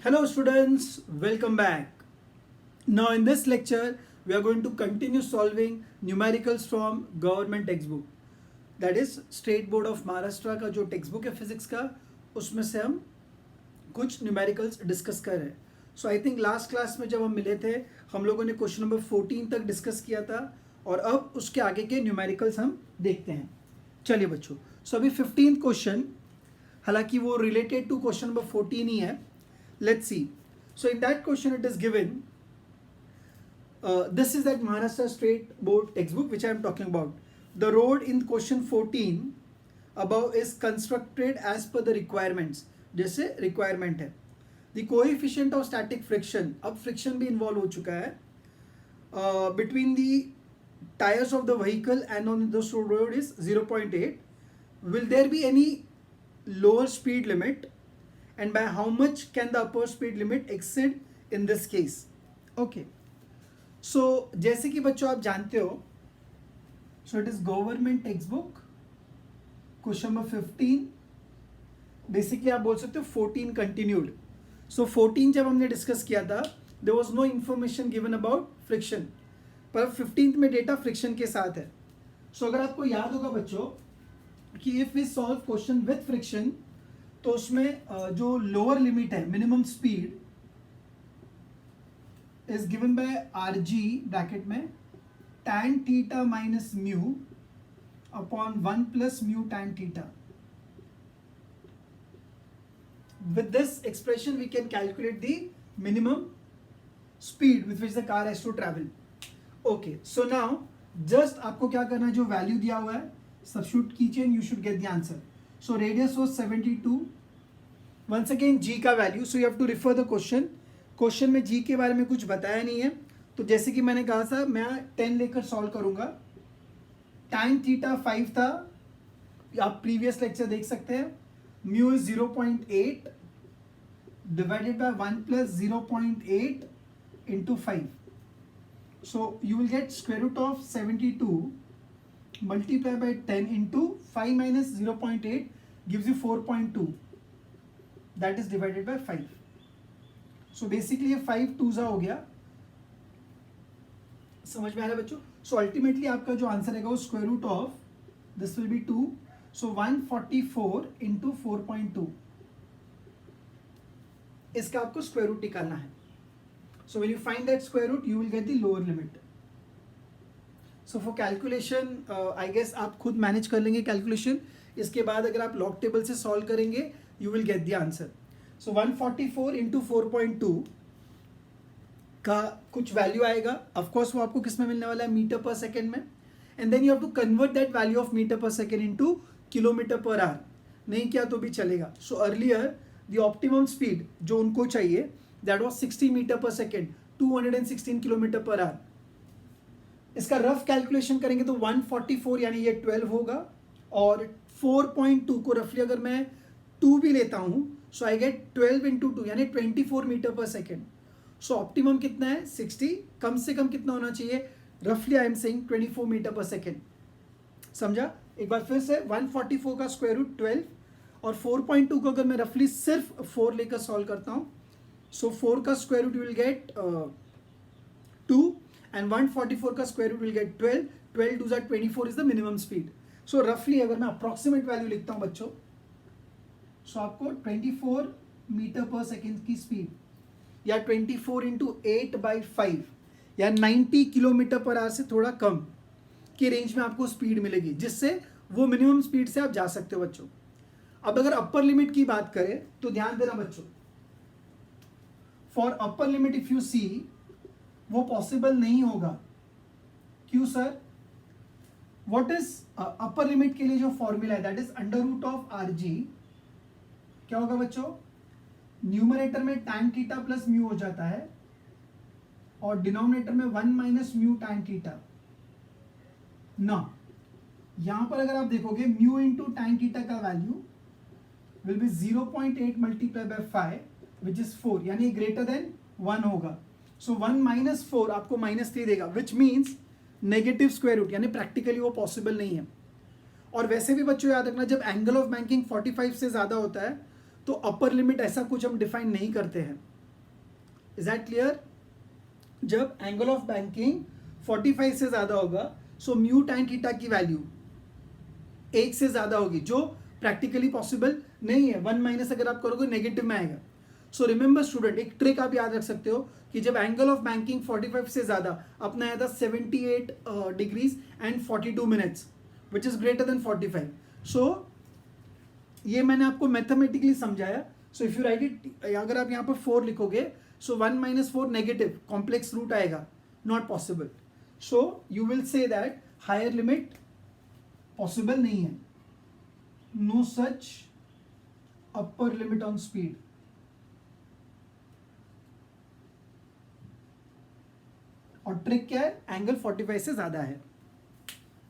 Hello students, welcome back. Now in this lecture, we are going to continue solving numericals from government textbook. That is State Board of Maharashtra का जो text book है physics का, उसमें से हम कुछ numericals discuss कर रहे हैं. सो आई थिंक लास्ट क्लास में जब हम मिले थे, हम लोगों ने क्वेश्चन नंबर 14 तक डिस्कस किया था और अब उसके आगे के न्यूमेरिकल्स हम देखते हैं. चलिए बच्चों, सो अभी 15th क्वेश्चन, हालांकि वो रिलेटेड टू क्वेश्चन नंबर 14 ही है. Let's see. So in that question it is given, this is that Maharashtra State Board textbook which I am talking about. The road in question 14 above is constructed as per the requirements. जैसे requirement है. The coefficient of static friction, अब friction भी involve हो चुका है, between the tires of the vehicle and on the road is 0.8. Will there be any lower speed limit? And by how much can the upper speed limit exceed in this case? Okay. So जैसे कि बच्चों आप जानते हो, so it is government textbook, question number 15. Basically आप बोल सकते हो 14 continued. So 14 जब हमने डिस्कस किया था, there was no information given about friction. पर 15th में डेटा फ्रिक्शन के साथ है. So अगर आपको याद होगा बच्चों कि if we solve question with friction, तो उसमें जो लोअर लिमिट है minimum speed is given by r g bracket में tan theta minus mu upon 1 plus mu tan theta. With this expression we can calculate the minimum speed with which the car has to travel. Okay, so now just आपको क्या करना है, जो value दिया हुआ है substitute कीजिए and you should get the answer. So radius was 72. Once again g का value, so you have to refer the question. Question में g के बारे में कुछ बताया नहीं है, तो जैसे कि मैंने कहा था मैं 10 लेकर सॉल्व करूंगा. tan थीटा 5 था, आप प्रीवियस लेक्चर देख सकते हैं. Mu is 0.8 divided by 1 plus 0.8 into 5. So you will get square root of 72 multiply by 10 into 5 minus 0.8 gives you 4.2. That is divided by 5. So basically ये 5 2 हो गया. समझ में आ रहा है बच्चों? So ultimately आपका जो आंसर रहेगा वो square root of this will be 2. So 144 into 4.2. इसका आपको स्क्वायर रूट निकालना है. So when you find that square root, you will get the lower limit. So for calculation I guess आप खुद मैनेज कर लेंगे कैलकुलेशन. इसके बाद अगर आप लॉग टेबल से सॉल्व करेंगे you will get the answer. So 144 into 4.2 का कुछ वैल्यू आएगा. ऑफकोर्स वो आपको किस में मिलने वाला है, मीटर पर सेकेंड में. And then you have to convert that value of metre पर second into kilometre per hour. नहीं किया तो भी चलेगा. So earlier the optimum speed जो उनको चाहिए दैट वॉज 60 मीटर पर सेकेंड, 216 किलोमीटर पर आवर. इसका रफ कैलकुलेशन करेंगे तो 144 यानी ये 12 होगा, और 4.2 को रफली अगर मैं 2 भी लेता हूं, सो आई गेट 12 इंटू 2 यानी 24 मीटर पर सेकेंड. सो ऑप्टिमम कितना है 60, कम से कम कितना होना चाहिए, रफली आई एम सेइंग 24 मीटर पर सेकेंड. समझा? एक बार फिर से 144 का स्क्वायर रूट 12 और 4.2 को अगर मैं रफली सिर्फ 4 लेकर सॉल्व करता हूं, सो 4 का square root will get 2 and 144 का square root will get 12. 12 2 24 is the minimum speed. So रफली अगर मैं अप्रॉक्सीमेट वैल्यू लिखता हूं बच्चों, सो आपको 24 मीटर पर सेकेंड की स्पीड या 24 इंटू 8/5 या 90 किलोमीटर पर आवर से थोड़ा कम की रेंज में आपको स्पीड मिलेगी, जिससे वो मिनिमम स्पीड से आप जा सकते हो बच्चों. अब अगर अपर लिमिट की बात करें तो ध्यान देना बच्चों, for upper limit if you see वो पॉसिबल नहीं होगा. क्यों sir? What is upper limit के लिए जो फॉर्मूला है that is under root of R G. क्या होगा बच्चों? न्यूमरेटर में tan थीटा प्लस म्यू हो जाता है और डिनोमिनेटर में 1 माइनस म्यू tan थीटा. ना यहां पर अगर आप देखोगे म्यू इंटू tan थीटा का value will be 0.8 multiply by 5 which is 4 यानी ग्रेटर देन 1 होगा. सो 1 माइनस 4 आपको -3 देगा, which means negative square root, यानी प्रैक्टिकली वो पॉसिबल नहीं है. और वैसे भी बच्चों याद रखना, जब एंगल ऑफ बैंकिंग 45 से ज़्यादा होता है तो अपर लिमिट ऐसा कुछ हम डिफाइन नहीं करते हैं. Is that clear? जब एंगल ऑफ बैंकिंग 45 से ज्यादा होगा, सो म्यू tan थीटा की वैल्यू 1 से ज्यादा होगी, जो प्रैक्टिकली पॉसिबल नहीं है। 1 माइनस अगर आप करोगे नेगेटिव में आएगा। सो रिमेंबर स्टूडेंट, एक ट्रिक आप याद रख सकते हो कि जब एंगल ऑफ बैंकिंग 45 से ज्यादा, अपना आया था 78 degrees and 42 minutes which is greater than 45। So ये मैंने आपको मैथमेटिकली समझाया। So if you write it, अगर आप यहाँ पर 4 लिखोगे, so 1 minus 4 negative complex root आएगा, not possible. So you will say that higher limit possible नहीं है, no such upper limit on speed. और ट्रिक क्या है? एंगल 45 से ज्यादा है।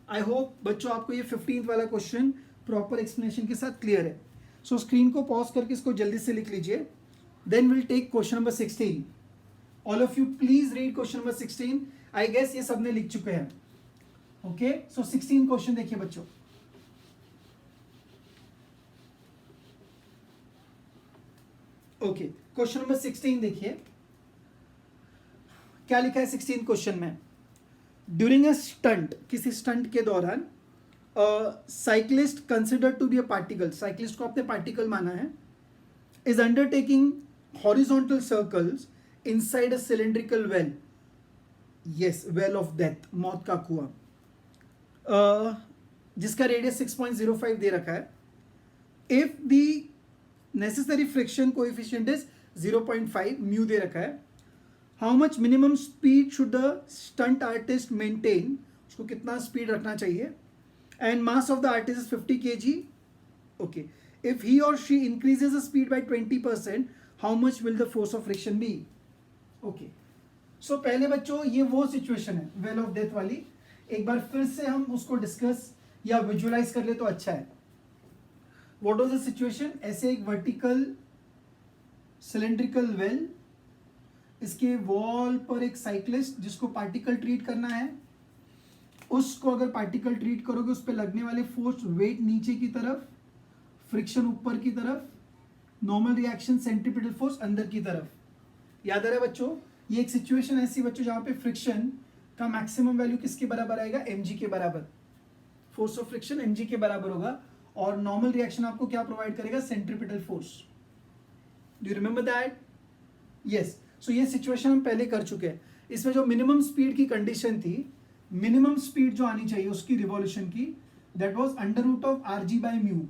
आई होप बच्चों आपको ये 15th वाला क्वेश्चन प्रॉपर एक्सप्लेनेशन के साथ क्लियर है। सो स्क्रीन को पॉज करके इसको जल्दी से लिख लीजिए, then will take question number 16। All of you please read question number 16। I guess ये सबने लिख चुके हैं। ओके, सो 16 क्वेश्चन देखिए बच्चों। ओके, क्वेश्चन नंबर 16 देखिए क्या लिखा है 16 क्वेश्चन में। ड्यूरिंग अ स्टंट, किसी स्टंट के दौरान cyclist consider to be a particle, cyclist को आपने पार्टिकल माना है, is undertaking horizontal circles inside a cylindrical well. Yes, well of death, मौत का कुआं, जिसका रेडियस 6.05 दे रखा है। If the necessary friction coefficient is 0.5, mu दे रखा है। How much minimum speed should the stunt artist maintain, उसको कितना स्पीड रखना चाहिए, and mass of the artist is 50 kg। Okay, if he or she increases the speed by 20%, how much will the force of friction be. Okay, so पहले बच्चों ये वो situation है well of death वाली, एक बार फिर से हम उसको डिस्कस या विजुअलाइज कर ले तो अच्छा है। What was the situation? ऐसे एक वर्टिकल सिलेंड्रिकल वेल, इसके वॉल पर एक साइक्लिस्ट जिसको पार्टिकल ट्रीट करना है, उसको अगर पार्टिकल ट्रीट करोगे उस पर लगने वाले फोर्स, वेट नीचे की तरफ, फ्रिक्शन ऊपर की तरफ, नॉर्मल रिएक्शन सेंट्रीपिटल फोर्स अंदर की तरफ। याद आ रहा है बच्चों? ये एक सिचुएशन ऐसी बच्चों जहां पे फ्रिक्शन का मैक्सिमम वैल्यू किसके बराबर आएगा? mg के बराबर। फोर्स ऑफ फ्रिक्शन mg के बराबर होगा, और नॉर्मल रिएक्शन आपको क्या प्रोवाइड करेगा? Centripetal force. Do you remember that? Yes. So ये सिचुएशन हम पहले कर चुके हैं। इसमें जो मिनिमम स्पीड की कंडीशन थी, मिनिमम स्पीड जो आनी चाहिए उसकी रिवॉल्यूशन की, that was under root of rg by mu.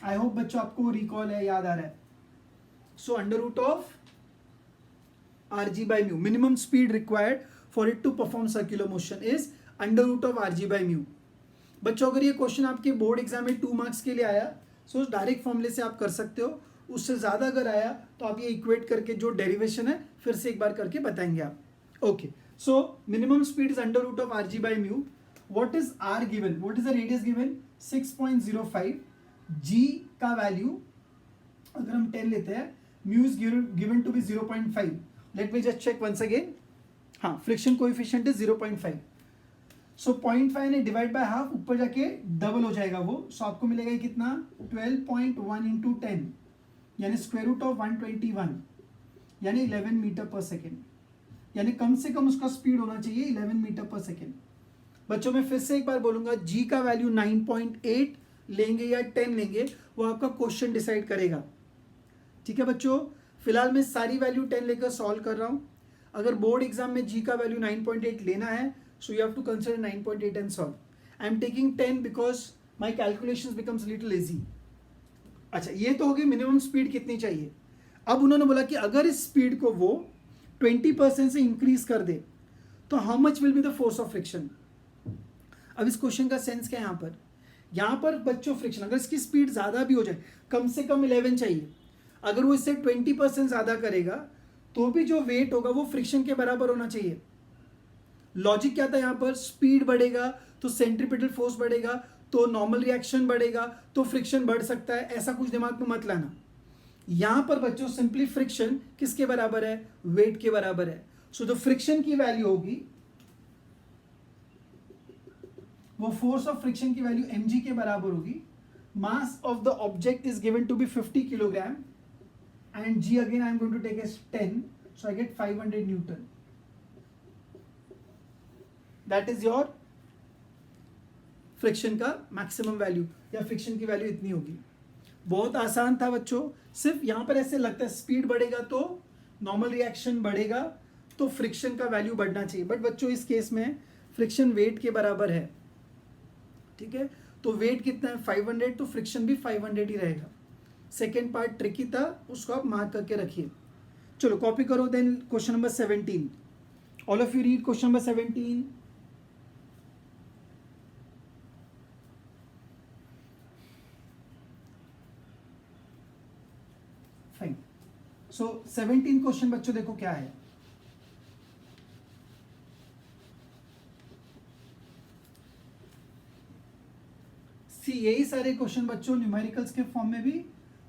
I hope बच्चों आपको रिकॉल है, याद आ रहा है। So under root of rg by mu, minimum speed required for it to perform circular motion is under root of rg by mu. बच्चों अगर ये क्वेश्चन आपके बोर्ड एग्जाम में 2 मार्क्स के लिए आया, सो डायरेक्ट फॉर्मूले से आप कर सकते हो। उससे ज़्यादा अगर आया तो आप ये इक्वेट करके जो डेरिवेशन है फिर से एक बार करके बताएंगे आप। Okay, so minimum speed is under root of rg by mu. What is r given? What is the radius given? 6.05। g का वैल्यू अगर हम 10 लेते हैं, mu is given to be 0.5। Let me just check once again. हाँ, friction coefficient is 0.5। So 0.5 ने divide by half, ऊपर जाके double हो जाएगा वो। सो आपको मिलेगा कितना? 12.1 इंटू 10, यानी स्क्वायर रूट ऑफ 121, यानी 11 मीटर पर सेकेंड। यानी कम से कम उसका स्पीड होना चाहिए 11 मीटर पर सेकेंड। बच्चों मैं फिर से एक बार बोलूंगा, जी का वैल्यू 9.8 लेंगे या 10 लेंगे, वो आपका क्वेश्चन डिसाइड करेगा। ठीक है बच्चों, फिलहाल मैं सारी वैल्यू 10 लेकर सॉल्व कर रहा हूं। अगर बोर्ड एग्जाम में जी का वैल्यू 9.8 लेना है, so you have to consider 9.8 and solve. I am taking 10 because my calculations becomes little easy. अच्छा, ये तो हो गई मिनिमम स्पीड कितनी चाहिए। अब उन्होंने बोला कि अगर इस स्पीड को वो 20% से इंक्रीज कर दे तो how much will be the force of friction. अब इस क्वेश्चन का सेंस क्या है यहाँ पर बच्चों फ्रिक्शन, अगर इसकी स्पीड ज्यादा भी हो जाए, कम से कम 11 चाहिए, अगर वो इससे 20% ज्यादा करेगा तो भी जो वेट होगा वो फ्रिक्शन के बराबर होना चाहिए। लॉजिक क्या था यहाँ पर? स्पीड बढ़ेगा तो सेंट्रीपिटल फोर्स बढ़ेगा, तो नॉर्मल रिएक्शन बढ़ेगा, तो फ्रिक्शन बढ़ सकता है। ऐसा कुछ दिमाग में मत लाना। यहां पर बच्चों सिंपली फ्रिक्शन किसके बराबर है? वेट के बराबर है। सो जो फ्रिक्शन की वैल्यू होगी वो फोर्स ऑफ फ्रिक्शन की वैल्यू mg के बराबर होगी। Mass of the object is given to be 50 kilogram and g again I am going to take as 10, So I get 500 Newton. That is your friction का maximum value या friction की value इतनी होगी. बहुत आसान था बच्चों. सिर्फ यहाँ पर ऐसे लगता है स्पीड बढ़ेगा तो नॉर्मल रिएक्शन बढ़ेगा तो फ्रिक्शन का वैल्यू बढ़ना चाहिए. बट बच्चों इस केस में फ्रिक्शन वेट के बराबर है. ठीक है, तो वेट कितना है 500, तो फ्रिक्शन भी 500 ही रहेगा. सेकेंड पार्ट ट्रिकी था, उसको आप मार्क करके रखिए. चलो कॉपी करो. Then question number 17. All of you read question number 17. Fine. So 17 question बच्चों देखो क्या है. सी यही सारे क्वेश्चन बच्चों न्यूमेरिकल्स के फॉर्म में भी,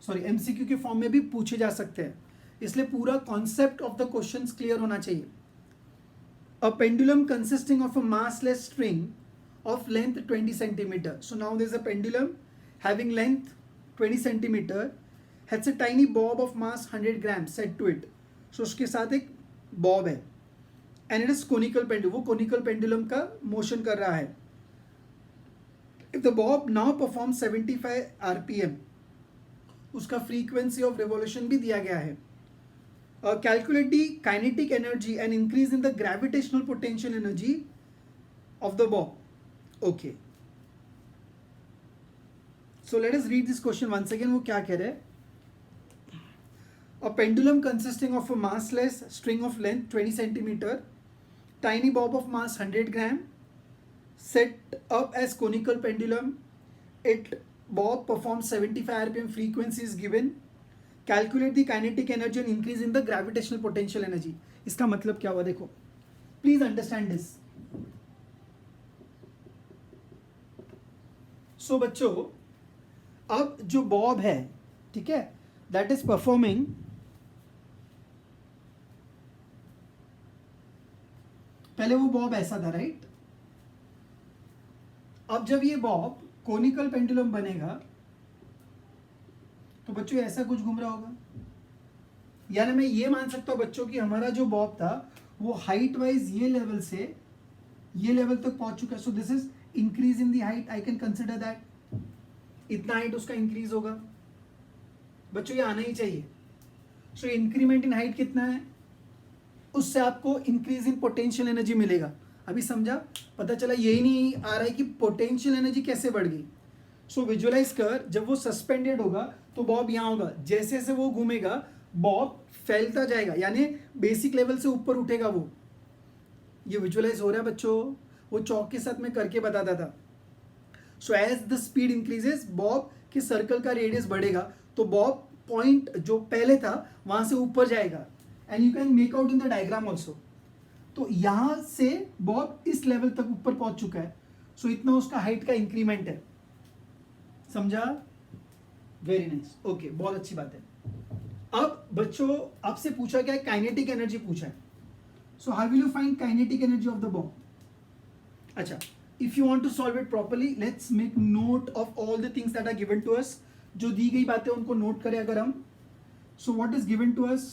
सॉरी एमसीक्यू के फॉर्म में भी पूछे जा सकते हैं. इसलिए पूरा concept of the questions clear होना चाहिए. A pendulum consisting of a massless string of length 20 centimeter. So now there is a pendulum having length 20 centimeter, has a tiny bob of mass 100 grams set to it. So उसके साथ एक Bob है and it is conical pendulum. वो conical pendulum का motion कर रहा है. If the bob now performs 75 RPM, उसका frequency of revolution भी दिया गया है. Calculate the kinetic energy and increase in the gravitational potential energy of the bob. Okay. So let us read this question once again. वो क्या कह रहे हैं? A pendulum consisting of a massless string of length 20 centimeter, tiny bob of mass 100 gram, set up as conical pendulum. It bob performs 75 RPM. Frequency is given. Calculate the kinetic energy and increase in the gravitational potential energy. इसका मतलब क्या हुआ देखो. Please understand this. सो बच्चों अब जो Bob है, ठीक है, दैट इज परफॉर्मिंग, पहले वो बॉब ऐसा था राइट. अब जब ये बॉब कोनिकल पेंडुलम बनेगा तो बच्चों ऐसा कुछ घूम रहा होगा. यानी मैं ये मान सकता हूं बच्चों कि हमारा जो बॉब था वो हाइट वाइज ये लेवल से ये लेवल तक पहुंच चुका है. सो this is increase in the height. I can consider that. इतना हाइट उसका इंक्रीज होगा बच्चों, ये आना ही चाहिए. सो इंक्रीमेंट इन हाइट कितना है, उससे आपको इंक्रीज इन पोटेंशियल एनर्जी मिलेगा. अभी समझा, पता चला यही नहीं आ रहा है कि पोटेंशियल एनर्जी कैसे बढ़ गई. सो विजुअलाइज कर, जब वो सस्पेंडेड होगा तो बॉब यहाँ होगा. जैसे जैसे वो घूमेगा बॉब फैलता जाएगा, यानी बेसिक लेवल से ऊपर उठेगा वो. ये विजुअलाइज हो रहा है बच्चों. वो चौक के साथ में करके बताता था. So as the speed increases bob के सर्कल का रेडियस बढ़ेगा तो बॉब पॉइंट जो पहले था वहां से ऊपर जाएगा. And you can make out in the diagram also. तो यहां से बॉब इस लेवल तक ऊपर पहुंच चुका है. सो इतना उसका हाइट का इंक्रीमेंट है. समझा? Very nice. ओके, बहुत अच्छी बात है. अब बच्चों आपसे पूछा गया है काइनेटिक एनर्जी पूछा है. So how will you find kinetic energy of the Bob. अच्छा, if you want to solve it properly, let's make note of all the things that are given to us. जो दी गई बातें उनको note करें अगर हम. So what is given to us?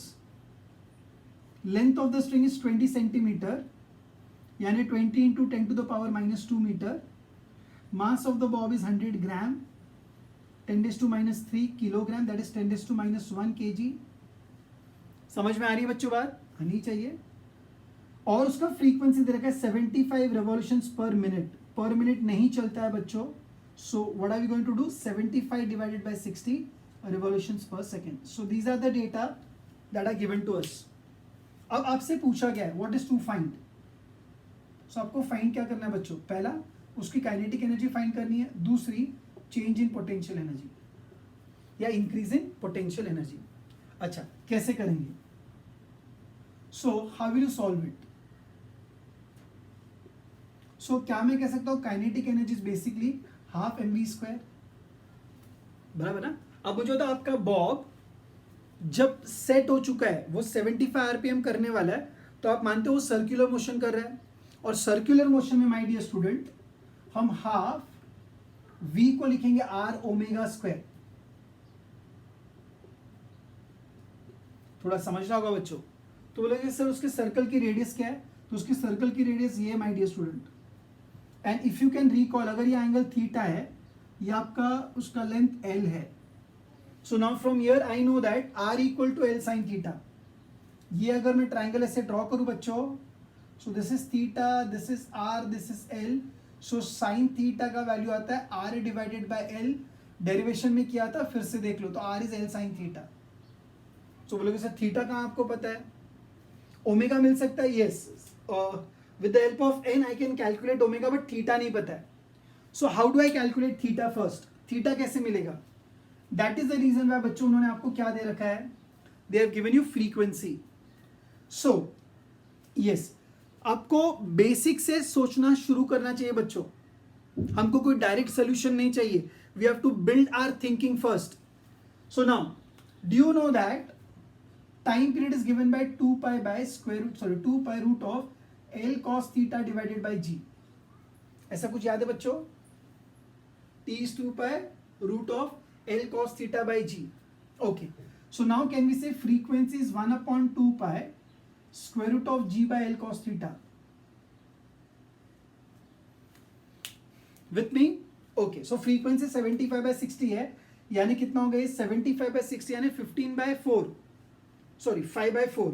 Length of the string is 20 centimeter, यानी 20 into 10 to the power minus 2 meter. Mass of the bob is 100 gram. 10 raised to minus 3 kilogram, that is 10 raised to minus 1 kg. समझ में आ रही है बच्चों बात? आनी चाहिए. और उसका फ्रीक्वेंसी दे रखा है 75 रेवोल्यूशंस पर मिनट. पर मिनट नहीं चलता है बच्चों. So what are we going to do, 75 divided by 60 revolutions per second. So these are the data that are given to us. अब आपसे पूछा गया है what is to find. So आपको फाइंड क्या करना है बच्चों, पहला उसकी काइनेटिक एनर्जी फाइंड करनी है, दूसरी चेंज इन पोटेंशियल एनर्जी या इंक्रीज इन पोटेंशियल एनर्जी. अच्छा, कैसे करेंगे? So how will you solve it. So क्या मैं कह सकता हूं kinetic energy is basically half mv², बराबर ना. अब मुझे होता आपका बॉब जब सेट हो चुका है वो 75 RPM करने वाला है, तो आप मानते हो वो सर्कुलर मोशन कर रहा है. और सर्कुलर मोशन में माय डियर स्टूडेंट हम हाफ v को लिखेंगे r ω². थोड़ा समझना होगा बच्चों. तो बोलेंगे सर उसके सर्कल की रेडियस क्या है, तो उसकी सर्कल की रेडियस ये है my dear student. And if you can recall, अगर ये एंगल थीटा है, ये आपका उसका लेंथ एल है. So now from here I know that R equal to L sine theta. ये अगर मैं ट्राइंगल ऐसे ड्रॉ करूं बच्चों, so this is theta, this is R, this is L. So sine theta का वैल्यू आता है R divided by L. Derivation में किया था, फिर से देख लो, तो R is L sine theta. So बोलोगे सर थीटा कहाँ आपको पता है, ओमेगा मिल सकता है, yes. With the help of n I can calculate omega, but theta नहीं पता है. So how do I calculate theta first, theta कैसे मिलेगा? That is the reason why बच्चों उन्होंने आपको क्या दे रखा है, they have given you frequency. So yes, आपको बेसिक से सोचना शुरू करना चाहिए बच्चों. हमको कोई डायरेक्ट सोल्यूशन नहीं चाहिए. We have to build our thinking first. So now do you know that time period is given by 2 pi by square root, sorry 2 pi root of L cos theta divided by G. ऐसा कुछ याद है बच्चों? T is 2 pi root of L cos theta by G. Okay, so now can we say frequency is 1/2 pi square root of g by L cos theta. With me? Okay, so frequency 75 by 60 है, यानी कितना हो गया 75 by 60 यानी 15 by 4, sorry 5 by 4.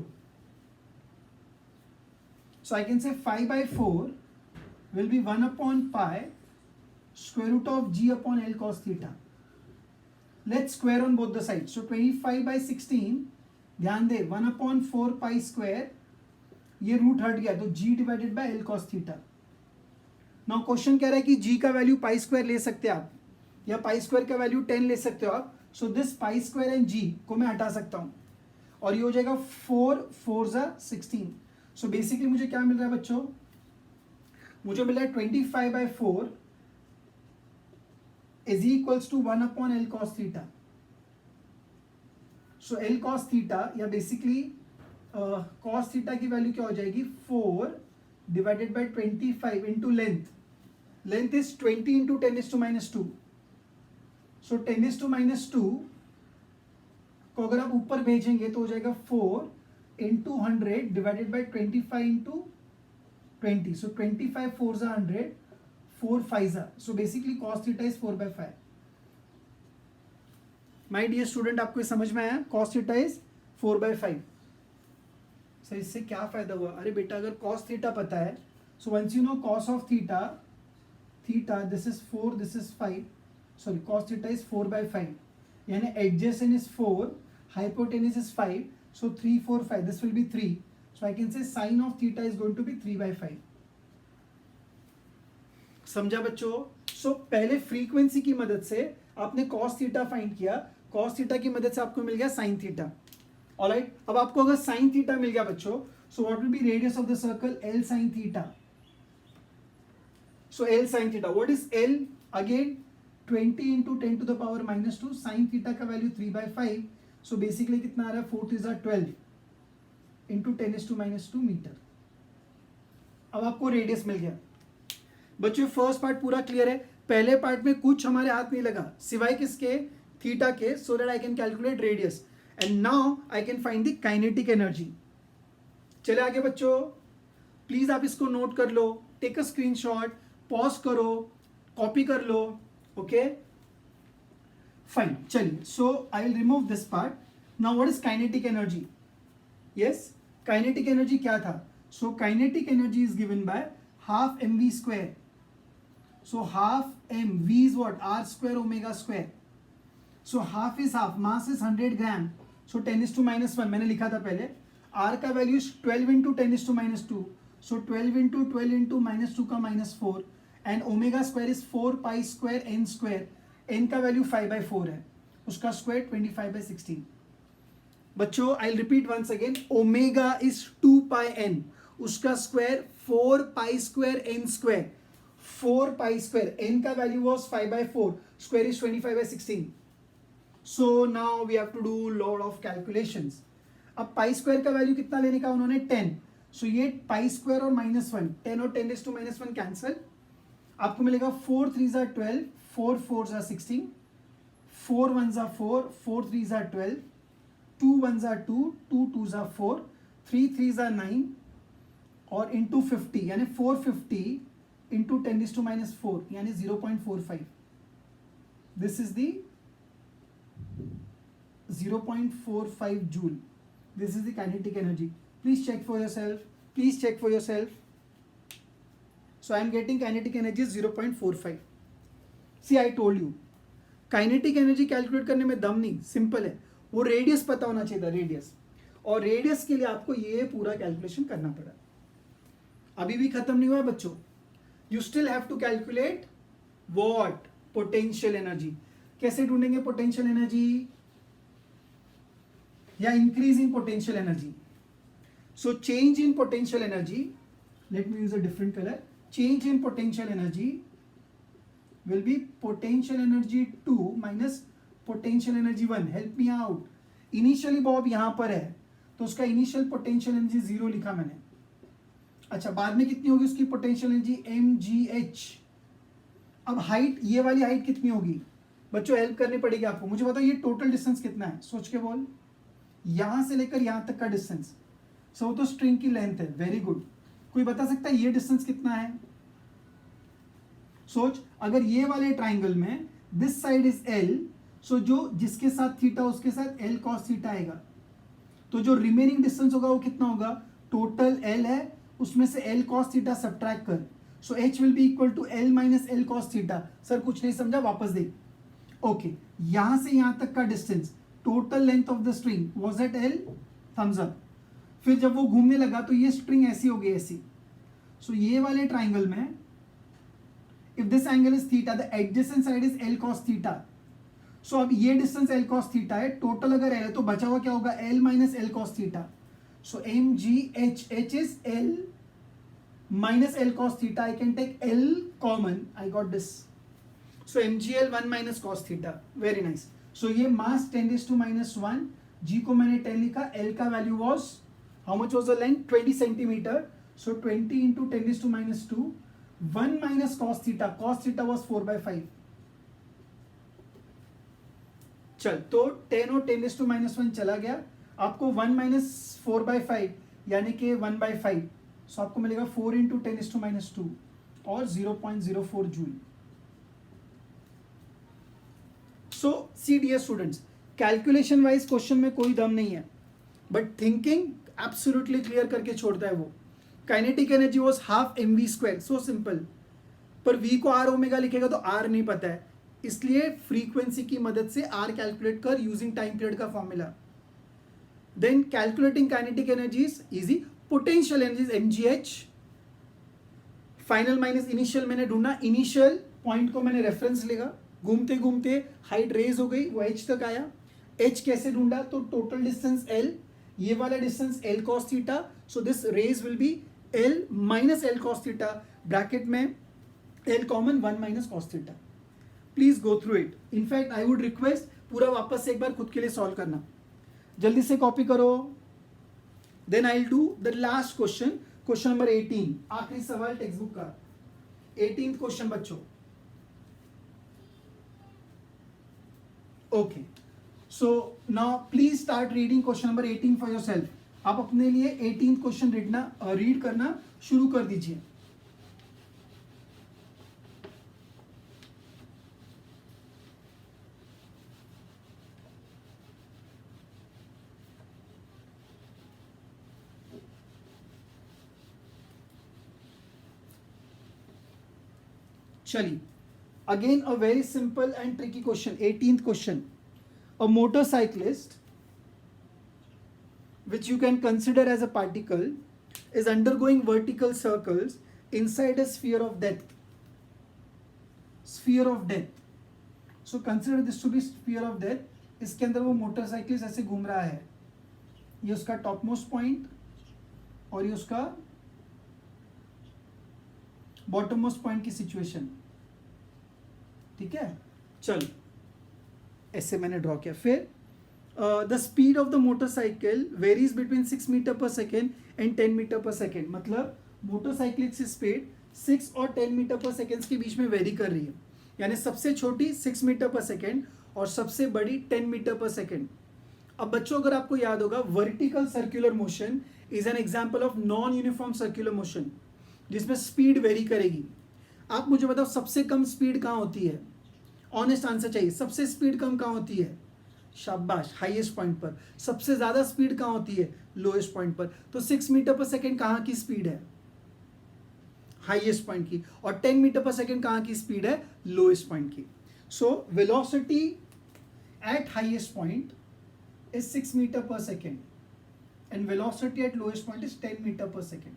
So I can say 5 by 4 will be 1/pi square root of g upon L cos theta. Let's square on both the sides. So 25 by 16, ध्यान दे 1/4 pi square, ये root हट गया तो g divided by L cos theta. Now question कह रहा है कि g का वैल्यू पाई स्क्वायर ले सकते हैं आप, या पाई स्क्वायर का वैल्यू 10 ले सकते हो आप. So this pi square and g को मैं हटा सकता हूं और ये हो जाएगा 4 4 जा 16. सो बेसिकली मुझे क्या मिल रहा है बच्चों, मुझे मिल रहा है 25 by 4 is equals to 1/L cos theta. So l cos theta, या बेसिकली कॉस थीटा की वैल्यू क्या हो जाएगी 4 divided by 25 into length. Length is 20 into 10⁻². So 10⁻² को अगर आप ऊपर भेजेंगे तो हो जाएगा 4 into 100 divided by 25 into 20. So 25 4 जा 100, 4 5 जा. So basically cos theta is 4/5. My dear student, आपको समझ में आया? Cos theta is 4/5. सर इससे क्या फायदा हुआ? अरे बेटा अगर कॉस थीटा पता है, so once you know cos of theta, theta this is 4, this is 5, sorry cos theta is 4/5, यानी adjacent is 4, hypotenuse is 5, so 3 4 5, this will be 3. So I can say sine of theta is going to be 3/5. समझा बच्चों? सो पहले frequency की मदद से आपने cos theta find किया, cos theta की मदद से आपको मिल गया साइन थीटा. ऑलराइट, अब आपको अगर साइन थीटा मिल गया बच्चों, so what will be radius of the circle l sine theta. So l sine theta, what is l? Again 20 into 10 to the power -2. Sine theta का वैल्यू 3/5. सो बेसिकली कितना आ रहा है 4 3 जा 12 इंटू 10⁻² मीटर. अब आपको रेडियस मिल गया बच्चों. फर्स्ट पार्ट पूरा क्लियर है. पहले पार्ट में कुछ हमारे हाथ नहीं लगा सिवाय किसके, थीटा के, so that I can calculate radius. And now I can find the kinetic energy. चले आगे बच्चों, प्लीज आप इसको नोट कर लो, टेक अ स्क्रीनशॉट, पॉज करो, कॉपी कर लो. ओके फाइन, चलिए. So I will remove this part. Now what is kinetic energy? Yes, kinetic energy क्या था? So kinetic energy is given by half mv square. So half m, v is what? R square omega square. So half is half, mass is 100 gram. So 10⁻⁻1 मैंने लिखा था पहले. R का value 12 into 10⁻². So 12 into 12 into -2 का -4. And omega square is 4 pi square n square. n का value 5/4 है, उसका square 25/16. बच्चों I will repeat once again, omega is 2 pi n, उसका square 4 pi square n square. 4 pi square, n का value was 5/4, square is 25/16. So now we have to do lot of calculations. अब pi square का value कितना लेने का उन्होंने 10. So ये pi square और -1, 10 और 10⁻1 कैंसल. आपको मिलेगा 4 3 जा 12, 4 4 जा 16, 4 1 जा 4, 4 3 जा 12, 2 1 जा 2, 2 2 जा 4, 3 3s are 9 और इंटू 50 यानी 450 इंटू 10⁻⁴ यानी 0.45. This is the 0.45 joule. This is the kinetic energy. Please check for yourself. Please check for yourself. So I am getting kinetic energy is 0.45. See, I told you. Kinetic energy calculate करने में दम नहीं, simple है. वो radius पता होना चाहिए था, रेडियस. और रेडियस के लिए आपको ये पूरा कैलकुलेशन करना पड़ा. अभी भी खत्म नहीं हुआ है बच्चों. You still have to calculate what? Potential energy. कैसे ढूंढेंगे पोटेंशियल एनर्जी? या increase in potential energy. So change in potential energy, let me use a different colour. Change in potential energy will be potential energy 2 minus potential energy 1. help me out. Initially Bob यहां पर है तो उसका initial potential energy 0 लिखा मैंने. अच्छा, बाद में कितनी होगी उसकी पोटेंशियल एनर्जी? mgh. अब हाइट, ये वाली हाइट कितनी होगी बच्चों? हेल्प करनी पड़ेगी आपको. मुझे बताओ ये टोटल डिस्टेंस कितना है, सोच के बोल. यहां से लेकर यहां तक का डिस्टेंस. सो तो स्ट्रिंग की लेंथ है. Very good. कोई बता सकता है ये डिस्टेंस कितना है? सोच, अगर ये वाले ट्राइंगल में दिस साइड इज एल, सो जो जिसके साथ थीटा उसके साथ एल कॉस थीटा आएगा. तो जो रिमेनिंग डिस्टेंस होगा वो कितना होगा? टोटल एल है, उसमें से एल कॉस थीटा सब्ट्रैक्ट कर. So h will be equal to l minus l cos theta. Sir कुछ नहीं समझा, वापस दे. ओके, यहां से यहां तक का distance, total length of the string was at l. Thumbs up. फिर जब वो घूमने लगा तो ये स्ट्रिंग ऐसी हो गई, ऐसी. सो ये वाले ट्राइंगल में if this angle is theta, the adjacent side is L cos theta. So अब ये distance L cos theta है. टोटल अगर L है तो बचा हुआ क्या होगा? L minus L cos theta. So mgh, h is L minus L cos theta. I can take L common. I got this. So mgl 1 minus cos theta. Very nice. So ये mass 10⁻⁻1. g को मैंने 10 लिखा. L का value was, how much was the length? 20 centimeter. So 20 into 10⁻². 1 minus cos theta. Cos theta was 4/5. चल, तो 10 और 10⁻1 चला गया. आपको 1 minus 4/5 यानी कि 1/5. सो आपको मिलेगा 4 into 10⁻² और 0.04 जूल. So see dear students, calculation wise question में कोई दम नहीं है, बट थिंकिंग एब्सोल्युटली क्लियर करके छोड़ता है वो. Kinetic energy was half mv². So simple. पर v को r ओमेगा लिखेगा तो r नहीं पता है, इसलिए फ्रीक्वेंसी की मदद से r कैलकुलेट कर यूजिंग टाइम पीरियड का formula. Then calculating kinetic energy is easy. Potential energy mgh. Final minus initial मैंने ढूंढा. इनिशियल पॉइंट को मैंने रेफरेंस लेगा. घूमते घूमते हाइट रेज हो गई, वो h तक आया. h कैसे ढूंढा? तो टोटल डिस्टेंस l, ये वाला distance l cos theta. So this raise will be L minus L cos theta. Bracket में L common 1 minus cos theta. Please go through it. In fact I would request पूरा वापस से एक बार खुद के लिए सॉल्व करना. जल्दी से कॉपी करो. Then I will do the last question, question number 18. आखिरी सवाल टेक्स्ट बुक का. 18th क्वेश्चन बच्चों. Okay, so now please start reading question number 18 for yourself. आप अपने लिए 18th क्वेश्चन रीड करना शुरू कर दीजिए. चलिए, again a very simple and tricky question. 18th question. A motorcyclist which you can consider as a particle is undergoing vertical circles inside a sphere of death. Sphere of death. So consider this to be sphere of death. इसके अंदर वो motorcycle ऐसे घूम रहा है. ये उसका top most point और ये उसका बॉटम मोस्ट पॉइंट की सिचुएशन. ठीक है, चल ऐसे मैंने ड्रॉ किया. फिर the speed of the motorcycle varies between 6 meter per second and 10 meter per second. मतलब मोटरसाइकिल की स्पीड 6 और 10 मीटर पर सेकेंड के बीच में वेरी कर रही है. यानी सबसे छोटी 6 मीटर पर सेकेंड और सबसे बड़ी 10 मीटर पर सेकेंड. अब बच्चों अगर आपको याद होगा, vertical circular motion is an example of non uniform circular motion, जिसमें स्पीड वेरी करेगी। आप मुझे बताओ सबसे कम स्पीड कहाँ होती है? ऑनेस्ट आंसर चाहिए। सबसे स्पीड कम कहाँ होती है? शाबाश, हाईएस्ट पॉइंट पर। सबसे ज्यादा स्पीड कहाँ होती है? लोएस्ट पॉइंट पर। तो 6 मीटर पर सेकेंड कहाँ की स्पीड है? हाईएस्ट पॉइंट की। और 10 मीटर पर सेकेंड कहाँ की स्पीड है? लोएस्ट पॉइंट की। So velocity at highest point is 6 meter per second and velocity at lowest point is 10 meter per second.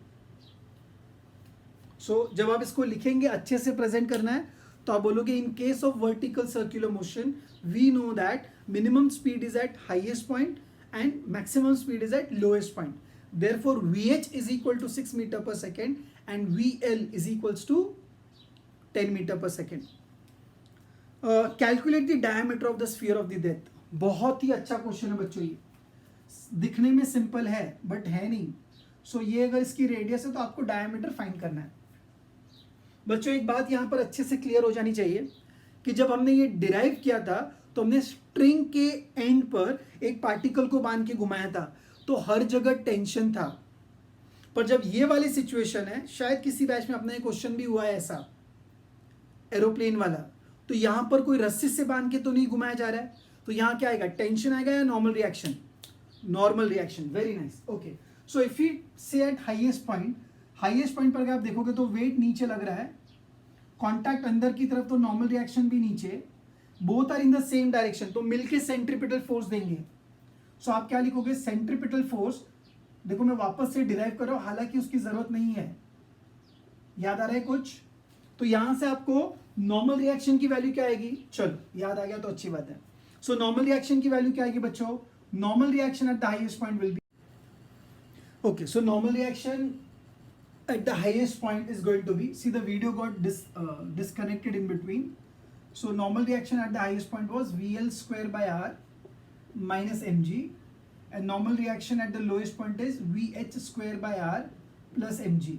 So जब आप इसको लिखेंगे, अच्छे से प्रेजेंट करना है, तो आप बोलोगे in case of vertical circular motion we know that minimum speed is at highest point and maximum speed is at lowest point. Therefore VH is equal to 6 meter per second and VL is equals to 10 meter per second. Calculate the diameter of the sphere of the death. बहुत ही अच्छा question है बच्चों, ये दिखने में simple है but है नहीं. सो ये अगर इसकी रेडियस है तो आपको डायमीटर फाइंड करना है. बच्चों एक बात यहाँ पर अच्छे से क्लियर हो जानी चाहिए कि जब हमने ये डिराइव किया था तो हमने स्ट्रिंग के एंड पर एक पार्टिकल को बांध के घुमाया था, तो हर जगह टेंशन था. पर जब ये वाली सिचुएशन है, शायद किसी बैच में अपना एक क्वेश्चन भी हुआ है ऐसा एरोप्लेन वाला, तो यहाँ पर कोई रस्सी से बांध के तो नहीं घुमाया जा रहा है, तो यहाँ क्या आएगा? टेंशन आएगा या normal reaction? Normal reaction. Very nice. Okay, so if you से एट हाईएस्ट पॉइंट पर अगर आप देखोगे तो वेट नीचे लग रहा है, कॉन्टैक्ट अंदर की तरफ, तो नॉर्मल रिएक्शन भी नीचे, both are in the same direction, तो मिलके सेंट्रीपिटल फोर्स देंगे. सो आप क्या लिखोगे? Centripetal force. देखो मैं वापस से डिराइव कर रहा हूं, हालांकि उसकी जरूरत नहीं है. याद आ रहा है कुछ? तो यहां से आपको नॉर्मल रिएक्शन की वैल्यू क्या आएगी? चलो याद आ गया तो अच्छी बात है. सो नॉर्मल रिएक्शन की वैल्यू क्या आएगी बच्चों? Normal reaction at the highest point will be, okay, so normal reaction at the highest point is going to be, see the video got disconnected in between. So normal reaction at the highest point was VL square by R minus mg, and normal reaction at the lowest point is VH square by R plus mg.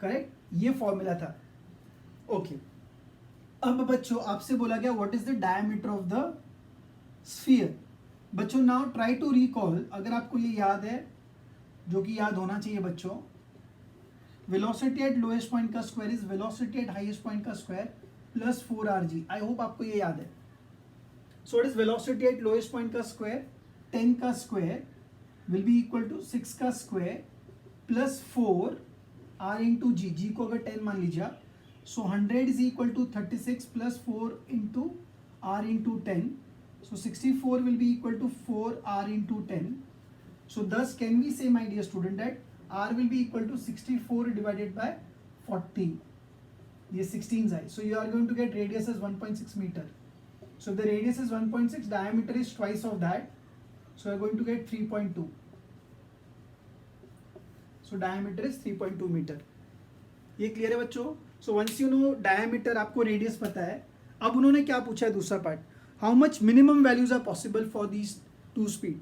Correct? ये formula था. Okay, अब बच्चों आपसे बोला गया what is the diameter of the sphere. बच्चों now try to recall, अगर आपको ये याद है, जो कि याद होना चाहिए बच्चों, वेलोसिटी एट लोएस्ट पॉइंट का square is velocity at highest point का square plus 4rg. I hope आपको ये याद है. So it is velocity at lowest point का स्क्वायर, 10 का square will be equal to 6 का square plus 4r into G. G को अगर 10 मान लीजिए, so 100 is equal to 36 plus 4 into r into 10. So 64 will be equal to 4r into 10. So thus can we say, my dear student, that r will be equal to 64 divided by 40. ये 16 है. So you are going to get radius as 1.6 meter. So if the radius is 1.6, diameter is twice of that. So you are going to get 3.2. So diameter is 3.2 meter. ये clear है बच्चों? So once you know diameter, आपको radius पता है. अब उन्होंने क्या पूछा है दूसरा part, how much minimum values are possible for these two speed.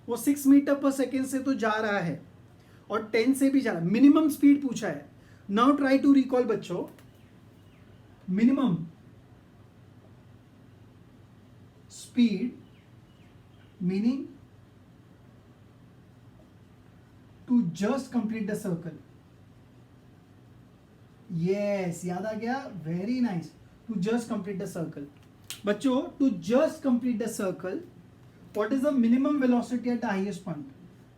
वो 6 मीटर पर सेकेंड से तो जा रहा है और 10 से भी जा रहा है, मिनिमम स्पीड पूछा है. नाउ ट्राई टू रिकॉल बच्चों, minimum speed meaning to just complete the circle. Yes, याद आ गया. Very nice. To just complete the circle. बच्चों, to just complete the circle, what is the minimum velocity at the highest point?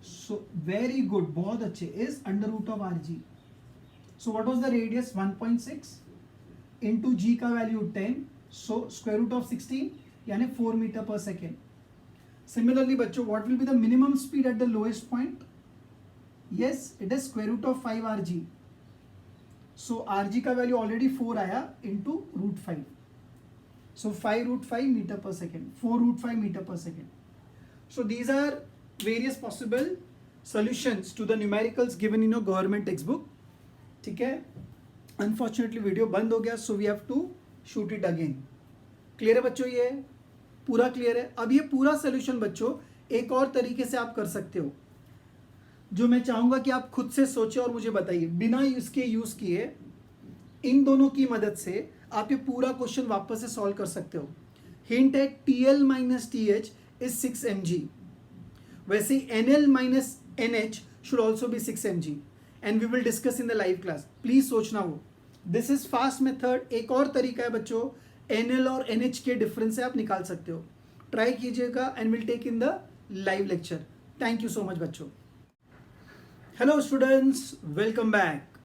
So very good, बहुत अच्छे, is under root of rg. So what was the radius? 1.6 into G का value 10, so square root of 16 यानी 4 metre पर second. Similarly बच्चों, what will be the minimum speed at the lowest point? Yes, it is square root of 5rg. So rg का value already 4 आया into root 5. So 5 root 5 meter per second, 4 root 5 meter per second. So these are various possible solutions to the numericals given in your government textbook. ठीक है? Unfortunately video बंद हो गया, so we have to shoot it again. Clear है बच्चों? ये पूरा clear है. अब ये पूरा सोल्यूशन बच्चों एक और तरीके से आप कर सकते हो, जो मैं चाहूंगा कि आप खुद से सोचें और मुझे बताइए, बिना इसके यूज किए, इन दोनों की मदद से आप ये पूरा क्वेश्चन वापस से सॉल्व कर सकते हो. हिंट है, TL minus TH is 6 mg. वैसे NL minus NH should also be 6 mg and we will discuss in the live class. Please सोचना वो. This is fast method. एक और तरीका है बच्चों, NL और NH के डिफरेंस से आप निकाल सकते हो. ट्राई कीजिएगा and will take in the live lecture. Thank you so much बच्चों. Hello students, welcome back.